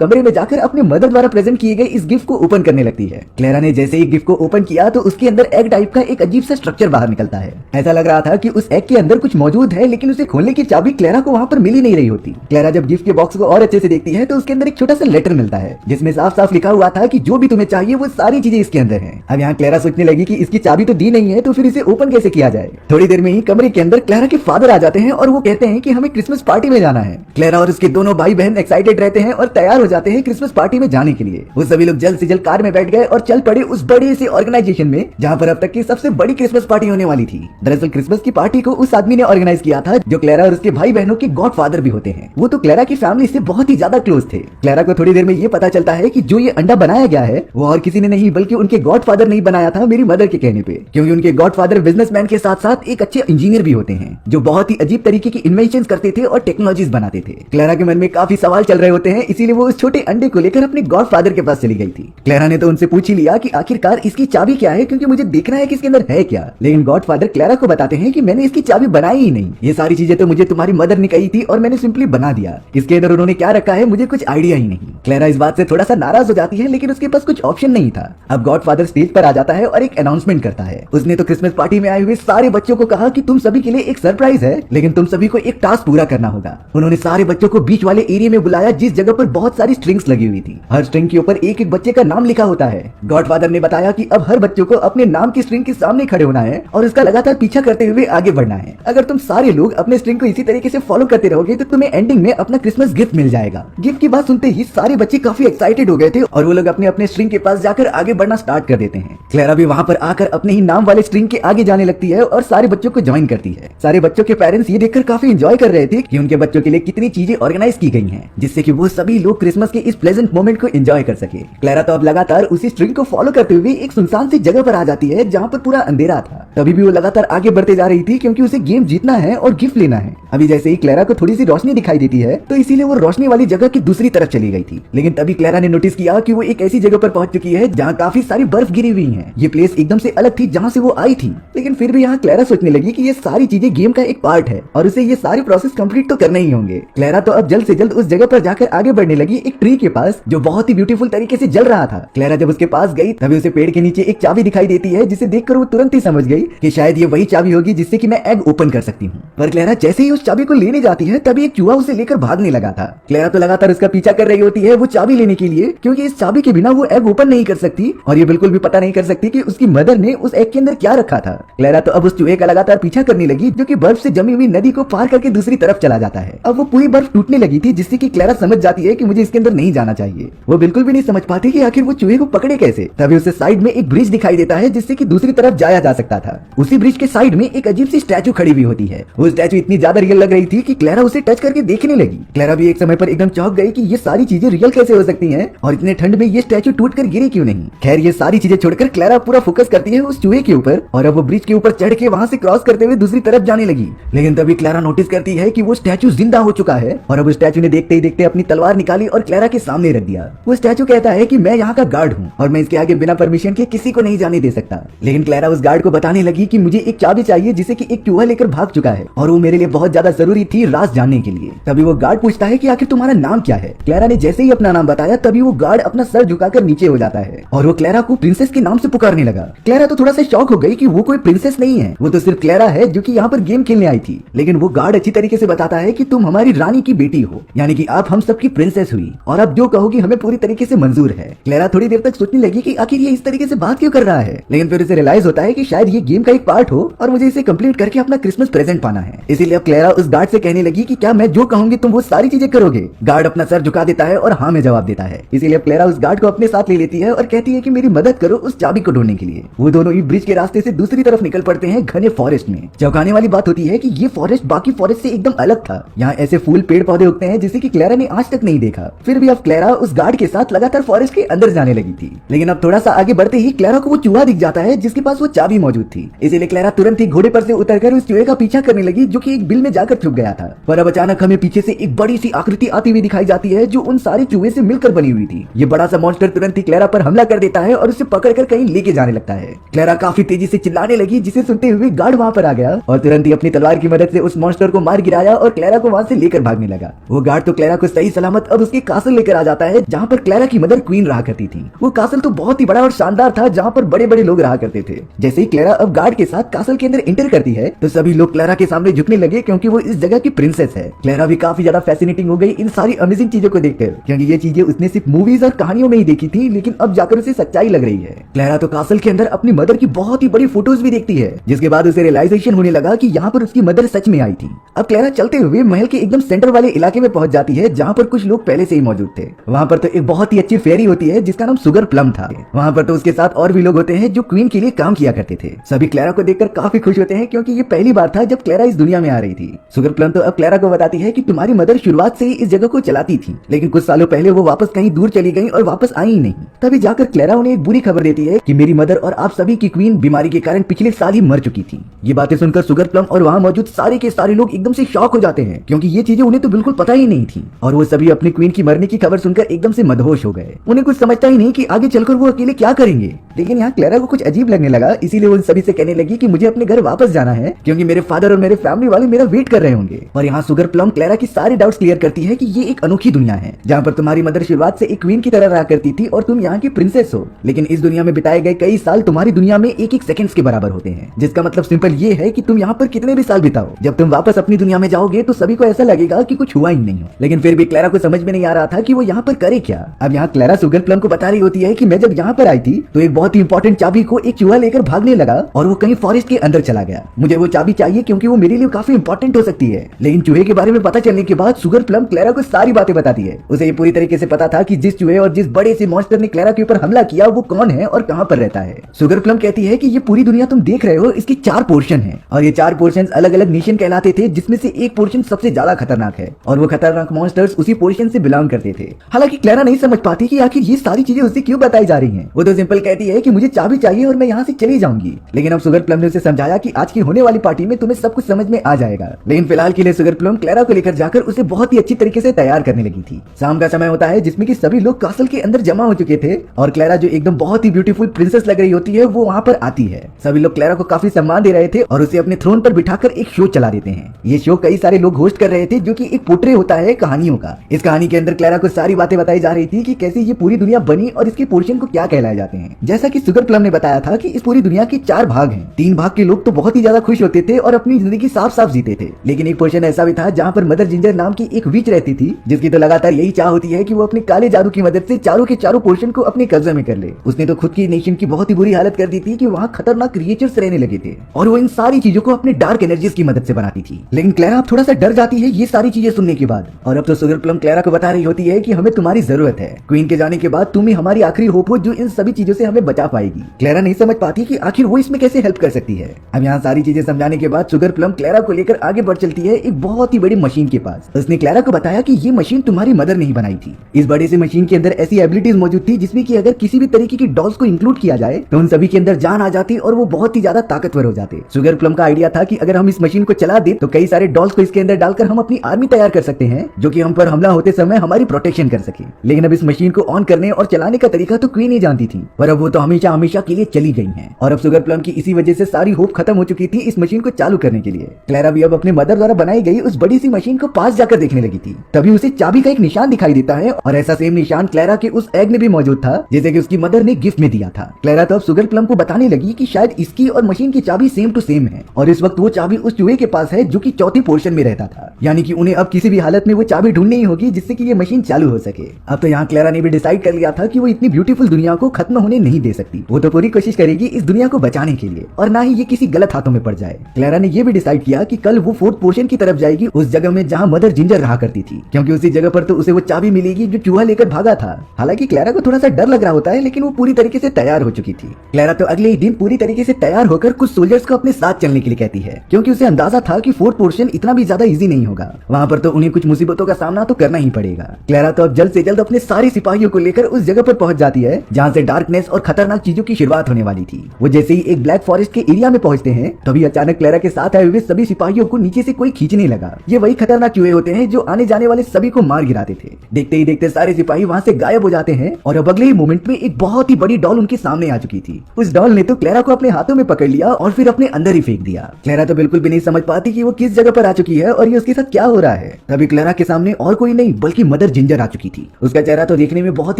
कमरे में जाकर अपने मदर द्वारा प्रेजेंट किए गए इस गिफ्ट को ओपन करने लगती है। क्लेरा ने जैसे ही गिफ्ट को ओपन किया तो उसके अंदर एग टाइप का एक अजीब सा स्ट्रक्चर बाहर निकलता है। ऐसा लग रहा था कि उस एग के अंदर कुछ मौजूद है, लेकिन उसे खोलने की चाबी क्लेरा को वहाँ पर मिल ही नहीं रही होती। क्लेरा जब गिफ्ट के बॉक्स को और अच्छे से देखती है तो उसके अंदर एक छोटा सा लेटर मिलता है जिसमें साफ साफ लिखा हुआ था कि जो भी तुम्हें चाहिए वो सारी चीजें इसके अंदर है। अब यहाँ क्लेरा सोचने लगी कि इसकी चाबी तो दी नहीं है तो फिर इसे ओपन कैसे किया जाए। थोड़ी देर में ही कमरे के अंदर क्लेरा के फादर आ जाते हैं और वो कहते हैं कि हमें क्रिसमस पार्टी में जाना है। क्लेरा और उसके दोनों भाई बहन एक्साइटेड रहते हैं और तैयार हो जाते हैं क्रिसमस पार्टी में जाने के लिए। वो सभी लोग जल्द से जल्द कार में बैठ गए और चल पड़े उस बड़े से ऑर्गेनाइजेशन में जहाँ पर अब तक की सबसे बड़ी क्रिसमस पार्टी होने वाली थी। दरअसल क्रिसमस की पार्टी को उस आदमी ने ऑर्गेनाइज किया था जो क्लेरा और उसके भाई बहनों के गॉड फादर भी होते हैं। वो तो क्लेरा की फैमिली से बहुत ही ज्यादा क्लोज थे। क्लेरा को थोड़ी देर में ये पता चलता है कि जो ये अंडा बनाया गया है वो और किसी ने नहीं बल्कि उनके गॉड फादर ने बनाया था, मेरी मदर के कहने पे, क्योंकि उनके गॉड फादर बिजनेसमैन के साथ साथ एक अच्छे इंजीनियर भी होते हैं जो बहुत ही अजीब तरीके की इन्वेंशंस करते थे और टेक्नोलॉजीज बनाते थे। क्लेरा के मन में काफी सवाल चल रहे होते हैं, इसीलिए वो उस छोटे अंडे को लेकर अपने गॉड फादर के पास चली गई थी। क्लेरा ने तो उनसे पूछ ही लिया कि आखिरकार इसकी चाबी क्या है, क्योंकि मुझे देखना है कि इसके अंदर है क्या। लेकिन गॉड फादर क्लेरा को बताते हैं कि मैंने इसकी चाबी बनाई ही नहीं, ये सारी चीजें तो मुझे तुम्हारी मदर ने कही थी और मैंने सिंपली बना दिया। इसके अंदर उन्होंने क्या रखा है मुझे कुछ आइडिया ही नहीं। क्लेरा इस बात से थोड़ा सा नाराज हो जाती है, लेकिन उसके पास कुछ ऑप्शन नहीं था। अब गॉड फादर स्टेज पर आ जाता है और एक अनाउंसमेंट करता है। उसने तो क्रिसमस पार्टी में आए हुए सारे बच्चों को कहा कि तुम सभी के लिए एक सरप्राइज है, लेकिन तुम सभी को एक टास्क पूरा करना होगा। उन्होंने सारे बच्चों को बीच वाले एरिया में बुलाया जिस जगह पर बहुत सारी स्ट्रिंग्स लगी हुई थी। हर स्ट्रिंग के ऊपर एक एक बच्चे का नाम लिखा होता है। गॉड फादर ने बताया कि अब हर बच्चों को अपने नाम की स्ट्रिंग के सामने खड़े होना है और उसका लगातार पीछा करते हुए आगे बढ़ना है। अगर तुम सारे लोग अपने स्ट्रिंग को इसी तरीके से फॉलो करते रहोगे तो तुम्हें एंडिंग में अपना क्रिसमस गिफ्ट मिल जाएगा। गिफ्ट की बात सुनते ही सारे बच्चे काफी एक्साइटेड हो गए थे और वो लोग अपने अपने स्ट्रिंग के पास जाकर आगे बढ़ना स्टार्ट कर देते हैं। क्लेरा भी वहाँ पर आकर अपने ही नाम वाले स्ट्रिंग के आगे जाने लगती है और सारे बच्चों को ज्वाइन करती है। सारे बच्चों के पेरेंट्स ये देखकर काफी एंजॉय कर रहे थे कि उनके बच्चों के लिए कितनी चीजें ऑर्गेनाइज की गई हैं, जिससे कि वो सभी लोग क्रिसमस के इस प्लेजेंट मोमेंट को एंजॉय कर सके। क्लेरा तो अब लगातार उसी स्ट्रिंग को फॉलो करते हुए एक सुनसान सी जगह पर आ जाती है जहाँ पर पूरा अंधेरा था। तभी भी वो लगातार आगे बढ़ते जा रही थी क्योंकि उसे गेम जीतना है और गिफ्ट लेना है। अभी जैसे ही क्लेरा को थोड़ी सी रोशनी दिखाई देती है तो इसीलिए वो रोशनी वाली जगह की दूसरी तरफ चली गई थी। लेकिन तभी क्लेरा ने नोटिस किया कि वो एक ऐसी जगह पर पहुंच चुकी है जहाँ काफी सारी बर्फ गिरी हुई है। ये प्लेस एकदम से अलग थी जहाँ से वो आई थी, लेकिन फिर भी यहाँ क्लेरा सोचने लगी कि ये सारी चीजें गेम का एक पार्ट है और उसे ये सारे प्रोसेस कंप्लीट तो करने ही होंगे। क्लेरा तो अब जल्द से जल्द उस जगह पर जाकर आगे बढ़ने लगी एक ट्री के पास जो बहुत ही ब्यूटीफुल तरीके से जल रहा था। क्लेरा जब उसके पास गई तभी उसे पेड़ के नीचे एक चाबी दिखाई देती है, जिसे देखकर वो तुरंत ही समझ गई कि शायद ये वही चाबी होगी जिससे कि मैं एग ओपन कर सकती हूँ। पर क्लेरा जैसे ही उस चाबी को लेने जाती है तभी एक चूहा उसे लेकर भागने लगा था। क्लेरा तो लगातार उसका पीछा कर रही होती है वो चाबी लेने के लिए, क्योंकि इस चाबी के बिना वो एग ओपन नहीं कर सकती और ये बिल्कुल भी पता नहीं कर सकती कि उसकी मदर ने उस एग के अंदर क्या रखा था। क्लेरा तो अब उस चूहे का लगातार पीछा करने लगी जो कि बर्फ से जमी हुई नदी को पार करके दूसरी तरफ चला जाता है। अब वो पूरी बर्फ टूटने लगी थी जिससे कि क्लेरा समझ जाती है कि मुझे इसके अंदर नहीं जाना चाहिए। वो बिल्कुल भी नहीं समझ पाती कि आखिर वो चूहे को पकड़े कैसे। तभी उसे साइड में एक ब्रिज दिखाई देता है जिससे कि दूसरी तरफ जाया जा सकता था। उसी ब्रिज के साइड में एक अजीब सी स्टैचू खड़ी हुई होती है। वो स्टैचू इतनी ज्यादा रियल लग रही थी कि क्लेरा उसे टच करके देखने लगी। क्लेरा भी एक समय पर एकदम चौंक गई कि ये सारी चीजें रियल कैसे हो सकती हैं और इतने ठंड में ये स्टैचू टूट कर गिरी क्यों नहीं। खैर ये सारी चीजें छोड़कर क्लेरा पूरा फोकस करती है उस चूहे के ऊपर और अब वो ब्रिज के ऊपर चढ़ के वहां से क्रॉस करते हुए दूसरी तरफ जाने लगी। लेकिन तभी क्लेरा नोटिस करती है कि वो स्टैचू जिंदा हो चुका है और अब उस स्टैचू ने देखते ही देखते अपनी तलवार निकाली और क्लेरा के सामने रख दिया। वो स्टैचू कहता है कि मैं यहाँ का गार्ड हूँ और मैं इसके आगे बिना परमिशन के किसी को नहीं जाने दे सकता। लेकिन क्लेरा उस गार्ड को बताने लगी कि मुझे एक चाबी चाहिए जिसे कि एक चूहा लेकर भाग चुका है और वो मेरे लिए बहुत ज्यादा जरूरी थी राज जानने के लिए। तभी वो गार्ड पूछता है कि आखिर तुम्हारा नाम क्या है। क्लेरा ने जैसे ही अपना नाम बताया तभी वो गार्ड अपना सर झुकाकर नीचे हो जाता है और वो क्लेरा को प्रिंसेस के नाम से पुकारने लगा। क्लेरा तो थोड़ा सा शॉक हो गई कि वो कोई प्रिंसेस नहीं है, वो तो सिर्फ क्लेरा है जो कि यहाँ पर गेम खेलने आई थी। लेकिन वो गार्ड अच्छी तरीके से बताता है कि तुम हमारी रानी की बेटी हो, यानी कि आप हम सबकी प्रिंसेस हुई और अब जो कहोगी हमें पूरी तरीके से मंजूर है। क्लेरा थोड़ी देर तक सोचने लगी कि आखिर ये इस तरीके से बात क्यों कर रहा है, लेकिन फिर उसे रियलाइज होता है कि शायद ये गेम का एक पार्ट हो और मुझे इसे कंप्लीट करके अपना क्रिसमस प्रेजेंट पाना है। इसीलिए अब क्लेरा उस गार्ड से कहने लगी कि क्या मैं जो कहूंगी तुम वो सारी चीजें करोगे। गार्ड अपना सर झुका देता है और हाँ में जवाब देता है। इसीलिए क्लेरा उस गार्ड को अपने साथ ले लेती है और कहती है कि मेरी मदद करो उस चाबी को ढूंढने के लिए। वो दोनों ही ब्रिज के रास्ते से दूसरी तरफ निकल पड़ते हैं घने फॉरेस्ट में। चौंकाने वाली बात होती है कि ये फॉरेस्ट बाकी फॉरेस्ट से एकदम अलग था। यहाँ ऐसे फूल पेड़ पौधे उगते हैं जिसे कि क्लेरा ने आज तक नहीं देखा। फिर भी अब क्लेरा उस गार्ड के साथ लगातार फॉरेस्ट के अंदर जाने लगी थी। लेकिन अब थोड़ा सा आगे बढ़ते ही क्लेरा को वो चूहा दिख जाता है जिसके पास वो चाबी मौजूद थी। इसीलिए क्लेरा तुरंत ही घोड़े पर से उतरकर उस चूहे का पीछा करने लगी जो कि एक बिल में जाकर छुप गया था। पर अब अचानक हमें पीछे से एक बड़ी सी आकृति आती हुई दिखाई जाती है जो उन सारे चूहे से मिलकर बनी हुई थी। ये बड़ा सा मॉन्स्टर तुरंत ही क्लेरा पर हमला कर देता है और उसे पकड़कर कहीं लेके जाने लगता है। क्लेरा काफी तेजी से चिल्लाने लगी, जिसे सुनते हुए गार्ड वहां पर आ गया और तुरंत ही अपनी तलवार की मदद से उस मॉन्स्टर को मार गिराया और क्लेरा को वहां से लेकर भागने लगा। वो गार्ड तो क्लेरा को सही सलामत अब उसके कासल लेकर आ जाता है, जहाँ पर क्लेरा की मदर क्वीन रहा करती थी। वो कासल तो बहुत ही बड़ा और शानदार था, जहाँ पर बड़े बड़े लोग रहा करते थे। जैसे ही क्लेरा अब गार्ड के साथ कासल के अंदर एंटर करती है तो सभी लोग क्लेरा के सामने झुकने लगे, क्योंकि वो इस जगह की प्रिंसेस है। क्लेरा भी काफी ज्यादा फैसिनेटिंग हो गई इन सारी अमेजिंग चीजों को देखकर, क्योंकि ये चीजें उसने सिर्फ मूवीज और कहानियों में ही देखी थी, लेकिन अब जाकर उसे सच्चाई लग रही है। क्लेरा तो कासल के अंदर अपनी मदर की बहुत ही बड़ी फोटोज भी देखती है, जिसके बाद उसे रियलाइजेशन होने लगा कि यहाँ पर उसकी मदर सच में आई थी। अब क्लेरा चलते हुए महल के एकदम सेंटर वाले इलाके में पहुंच जाती है, जहाँ पर कुछ लोग पहले से ही मौजूद थे। वहाँ पर तो एक बहुत ही अच्छी फेरी होती है जिसका नाम सुगर प्लम था। वहाँ पर तो उसके साथ और भी लोग होते हैं जो क्वीन के लिए काम किया करते थे। सभी क्लेरा को देखकर काफी खुश होते हैं, क्योंकि ये पहली बार था जब क्लेरा इस दुनिया में आ रही थी। सुगर प्लम तो अब क्लेरा को बताती है कि तुम्हारी मदर शुरुआत से ही इस जगह को चलाती थी, लेकिन कुछ सालों पहले वो वापस कहीं दूर चली गई और वापस आई ही नहीं। तभी जाकर क्लेरा उन्हें एक बुरी खबर देती है कि मेरी मदर और आप सभी की क्वीन बीमारी के कारण पिछले साल ही मर चुकी थी। ये बातें सुनकर सुगर प्लम और वहाँ मौजूद सारे के सारे लोग एकदम से शॉक हो जाते हैं, क्योंकि ये चीजें उन्हें तो बिल्कुल पता ही नहीं थी। और वो सभी अपनी क्वीन की मरने की खबर सुनकर एकदम से मदहोश हो गए। उन्हें कुछ समझता ही नहीं कि आगे चलकर वो अकेले क्या करेंगे। लेकिन यहाँ क्लेरा को कुछ अजीब लगने लगा, इसीलिए वो उन सभी से कहने लगी कि मुझे अपने घर वापस जाना है, क्योंकि मेरे फादर और मेरे फैमिली वाले मेरा वेट कर रहे होंगे। और यहाँ सुगर प्लम क्लेरा की सारी डाउट्स क्लियर करती है कि ये एक अनोखी दुनिया है, जहाँ पर तुम्हारी मदर शुरुआत से एक क्वीन की तरह रहा करती थी और तुम यहाँ की प्रिंसेस हो। लेकिन इस दुनिया में बिताए गए कई साल तुम्हारी दुनिया में एक एक सेकंड्स के बराबर होते हैं, जिसका मतलब सिंपल ये है कि तुम यहाँ पर कितने भी साल बिताओ, जब तुम वापस अपनी दुनिया में जाओगे तो सभी को ऐसा लगेगा कि कुछ हुआ ही नहीं हो। लेकिन फिर भी क्लेरा को समझ में नहीं आ रहा था कि वो यहाँ पर करे क्या। अब यहाँ क्लेरा सुगर प्लम को बता रही होती है कि मैं जब यहाँ पर आई थी तो एक बहुत ही इंपॉर्टेंट चाबी को एक चूहा लेकर भागने लगा और वो कहीं फॉरेस्ट के अंदर चला गया। मुझे वो चाबी चाहिए, क्योंकि वो मेरे लिए काफी इंपॉर्टेंट हो सकती है। लेकिन चूहे के बारे में पता चलने के बाद सुगर प्लम क्लेरा को सारी बातें बताती है। उसे ये पूरी तरीके से पता था कि जिस चूहे और जिस बड़े से मॉन्स्टर ने क्लेरा के ऊपर हमला किया वो कौन है और कहाँ पर रहता है। सुगर प्लम कहती है कि ये पूरी दुनिया तुम देख रहे हो, इसकी 4 पोर्शन है और ये 4 पोर्शन अलग अलग नेशन कहलाते थे, जिसमें से एक पोर्शन सबसे ज्यादा खतरनाक है और वो खतरनाक मॉन्स्टर्स उसी पोर्शन से बिलोंग करते थे। हालांकि क्लेरा नहीं समझ पाती कि आखिर ये सारी चीजें उसे क्यों बताई जा रही हैं। वो तो सिंपल कहती है कि मुझे चाबी चाहिए और मैं यहाँ से चली जाऊंगी। लेकिन अब सुगर प्लम ने उसे समझाया कि आज की होने वाली पार्टी में तुम्हें सब कुछ समझ में आ जाएगा। लेकिन फिलहाल के लिए सुगर प्लम क्लेरा को लेकर जाकर उसे बहुत ही अच्छी तरीके से तैयार करने लगी थी। शाम का समय होता है, जिसमें कि सभी लोग कासल के अंदर जमा हो चुके थे और क्लेरा जो एकदम बहुत ही ब्यूटीफुल प्रिंसेस लग रही होती है वो वहाँ पर आती है। सभी लोग क्लेरा को काफी सम्मान दे रहे थे और उसे अपने थ्रोन पर बिठाकर एक शो चला देते हैं। ये शो कई सारे लोग होस्ट कर रहे थे, जो कि एक पोर्ट्रे होता है कहानियों का। इस कहानी के अंदर क्लेरा को सारी बातें बताई जा रही थी कि कैसे ये पूरी दुनिया बनी और इसके पोर्शन को क्या कहलाए जाते हैं। जैसा कि सुगर प्लम ने बताया था कि इस पूरी दुनिया के 4 भाग हैं। 3 भाग के लोग तो बहुत ही ज्यादा खुश होते थे और अपनी जिंदगी साफ साफ जीते थे, लेकिन एक पोर्शन ऐसा भी था जहाँ पर मदर जिंजर नाम की एक विच रहती थी, जिसकी तो लगातार यही चाह होती है कि वो अपने काले जादू की मदद से चारों के चारों पोर्शन को अपने कब्जे में कर ले। उसने तो खुद की नेशन की बहुत ही बुरी हालत कर दी थी कि वहाँ खतरनाक क्रिएचर्स रहने लगे थे और वो इन सारी चीजों को अपने डार्क एनर्जीज की मदद से बनाती थी। लेकिन क्लेरा अब थोड़ा सा डर जाती है ये सारी चीजें सुनने के बाद, और अब तो सुगर प्लम क्लेरा को बता रही होती है कि हमें तुम्हारी जरूरत है। क्वीन के जाने के बाद तुम ही हमारी आखिरी होप हो जो इन सभी चीजों से हमें बचा पाएगी। क्लेरा नहीं समझ पाती कि आखिर वो इसमें कैसे हेल्प कर सकती है। अब यहाँ सारी चीजें समझाने के बाद सुगर प्लम क्लेरा को लेकर आगे बढ़ चलती है एक बहुत ही बड़ी मशीन के पास। उसने क्लेरा को बताया कि ये मशीन तुम्हारी मदर ने ही बनाई थी। इस बड़े से मशीन के अंदर ऐसी एबिलिटीज मौजूद थी जिसमें कि अगर किसी भी तरीके की डॉल्स को इंक्लूड किया जाए तो उन सभी के अंदर जान आ जाती और वो बहुत ही ज्यादा ताकतवर हो जाते। सुगर प्लम का आइडिया था कि अगर हम इस मशीन को चला दे तो कई सारे डॉल्स को इसके अंदर डालकर हम अपनी आर्मी तैयार कर सकते हैं, जो कि हम पर हमला होते समय हमारी प्रोटेक्शन कर सके। लेकिन अब इस मशीन को ऑन करने और चलाने का तरीका तो क्वीन ही जानती थी, पर अब वो तो हमेशा हमेशा के लिए चली गई हैं। और अब सुगर प्लम की इसी वजह से सारी होप खत्म हो चुकी थी इस मशीन को चालू करने के लिए। क्लेरा भी अब अपने मदर द्वारा बनाई गई उस बड़ी सी मशीन को पास जाकर देखने लगी थी। तभी उसे चाबी का एक निशान दिखाई देता है और ऐसा सेम निशान क्लेरा के उस एग में भी मौजूद था जैसे कि उसकी मदर ने गिफ्ट में दिया था। क्लेरा तो अब सुगर प्लम को बताने लगी कि शायद इसकी और मशीन की चाबी सेम टू सेम है और इस वक्त वो चाबी उस चूहे के पास है जो कि चौथी पोर्शन में रहता था। यानी कि उन्हें अब किसी भी हालत में वो चाबी ढूंढनी ही होगी जिससे कि ये मशीन चालू हो सके। अब तो यहाँ क्लेरा ने भी डिसाइड कर लिया था कि वो इतनी ब्यूटीफुल दुनिया को खत्म होने नहीं दे सकती। वो तो पूरी कोशिश करेगी इस दुनिया को बचाने के लिए और ना ही ये किसी गलत हाथों में पड़ जाए। क्लेरा ने ये भी डिसाइड किया कि कल वो 4th पोर्शन की तरफ जाएगी, उस जगह में जहाँ मदर जिंजर रहा करती थी, क्योंकि उसी जगह पर तो उसे वो चाबी मिलेगी जो चूहा लेकर भागा था। हालांकि क्लेरा को थोड़ा सा डर लग रहा होता है, लेकिन वो पूरी तरीके से तैयार हो चुकी थी। क्लेरा तो अगले ही दिन पूरी तरीके से तैयार होकर कुछ सोल्जर्स को अपने साथ चलने के लिए कहती है, क्योंकि उसे अंदाजा था कि 4th पोर्शन इतना भी ज्यादा इजी नहीं होगा। वहाँ पर तो उन्हें कुछ मुसीबतों का सामना तो करना ही पड़ेगा। क्लेरा तो अब जल्द से जल्द अपने सारे सिपाहियों को लेकर उस जगह पर पहुंच जाती है जहाँ से डार्कनेस और खतरनाक चीजों की शुरुआत होने वाली थी। वो जैसे ही एक ब्लैक फॉरेस्ट के एरिया में पहुंचते हैं तभी अचानक क्लेरा के साथ आए हुए सभी सिपाहियों को नीचे से कोई खींचने लगा। ये वही खतरनाक चूहे होते हैं जो आने जाने वाले सभी को मार गिराते थे। देखते ही देखते सारे सिपाही वहाँ से गायब हो जाते हैं और अब अगले ही मोमेंट में एक बहुत ही बड़ी डॉल उनके सामने आ चुकी थी। उस डॉल ने तो क्लेरा को अपने हाथों में पकड़ लिया और फिर अपने अंदर ही फेंक दिया। क्लेरा तो बिल्कुल भी नहीं समझ पाती कि वो किस जगह पर आ चुकी है और ये उसके साथ क्या हो रहा है। तभी क्लेरा के सामने और कोई नहीं बल्कि मदर जिंजर आ चुकी थी। उसका चेहरा तो देखने में बहुत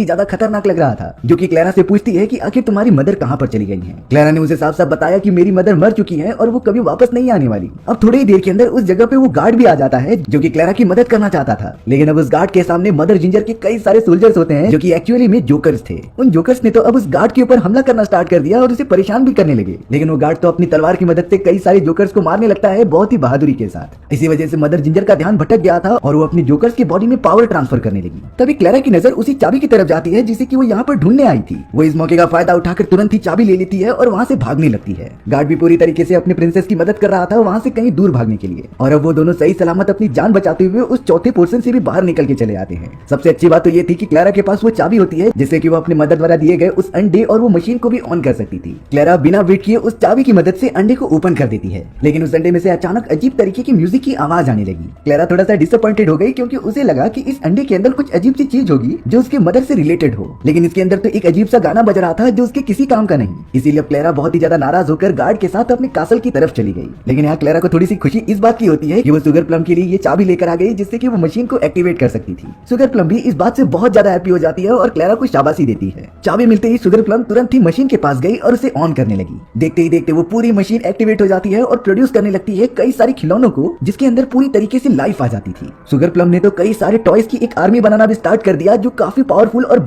ही ज्यादा खतरनाक लग रहा था, जो कि क्लेरा से पूछती है कि आखिर तुम्हारी मदर कहाँ पर चली गई है। क्लेरा ने उसे साफ साफ बताया कि मेरी मदर मर चुकी है और वो कभी वापस नहीं आने वाली। अब थोड़ी ही देर के अंदर उस जगह पे वो गार्ड भी आ जाता है जो कि क्लेरा की मदद करना चाहता था, लेकिन अब उस गार्ड के सामने मदर जिंजर के कई सारे सोल्जर्स होते हैं जो कि एक्चुअली में जोकर्स थे। उन जोकर्स ने तो अब उस गार्ड के ऊपर हमला करना स्टार्ट कर दिया और उसे परेशान भी करने लगे, लेकिन वो गार्ड तो अपनी तलवार की मदद से कई सारे जोकर्स को मारने लगता है बहुत ही बहादुरी के साथ। इसी वजह से मदर जिंजर का ध्यान भटक गया था और वो अपनी जोकर्स की बॉडी में पावर ट्रांसफर करने लगी। तभी क्लेरा की नजर उसी चाबी की तरफ जाती है जिसे कि वो यहाँ पर ढूंढने आई थी। वो इस मौके का फायदा उठाकर तुरंत ही चाबी ले लेती है और वहाँ से भागने लगती है। गार्ड भी पूरी तरीके से अपने प्रिंसेस की मदद कर रहा था वहाँ से कहीं दूर भागने के लिए, और अब वो दोनों सही सलामत अपनी जान बचाते हुए उस चौथे पोर्शन से भी बाहर निकल के चले आते हैं। सबसे अच्छी बात तो ये थी कि क्लेरा के पास वो चाबी होती है जिससे कि वो अपने मदर द्वारा दिए गए उस अंडे और वो मशीन को भी ऑन कर सकती थी। क्लेरा बिना वेट किए उस चाबी की मदद से अंडे को ओपन कर देती है, लेकिन उस अंडे में से अचानक अजीब तरीके की म्यूजिक की आवाज आने लगी। क्लेरा थोड़ा सा डिसअपॉइंटेड हो गई क्योंकि उसे लगा कि इस अंडे के अंदर कुछ अजीब सी चीज होगी जो उसके मदर से रिलेटेड हो, लेकिन इसके अंदर तो एक अजीब सा गाना बज रहा था जो उसके किसी काम का नहीं। इसीलिए क्लेरा बहुत ही ज्यादा नाराज होकर गार्ड के साथ अपने कासल की तरफ चली गई। लेकिन यहाँ क्लेरा को थोड़ी सी खुशी इस बात की होती है कि वो शुगर प्लम के लिए ये चाबी लेकर आ गई जिससे कि वो मशीन को एक्टिवेट कर सकती थी। शुगर प्लम भी इस बात से बहुत ज्यादा हैप्पी हो जाती है और क्लेरा को शाबाशी देती है। चाबी मिलते ही शुगर प्लम तुरंत ही मशीन के पास गई और उसे ऑन करने लगी। देखते ही देखते वो पूरी मशीन एक्टिवेट हो जाती है और प्रोड्यूस करने लगती है कई सारे खिलौनों को जिसके अंदर पूरी तरीके से लाइफ आ जाती थी। शुगर प्लम ने तो कई सारे टॉयज की एक आर्मी बनाना भी स्टार्ट कर दिया जो काफी पावरफुल और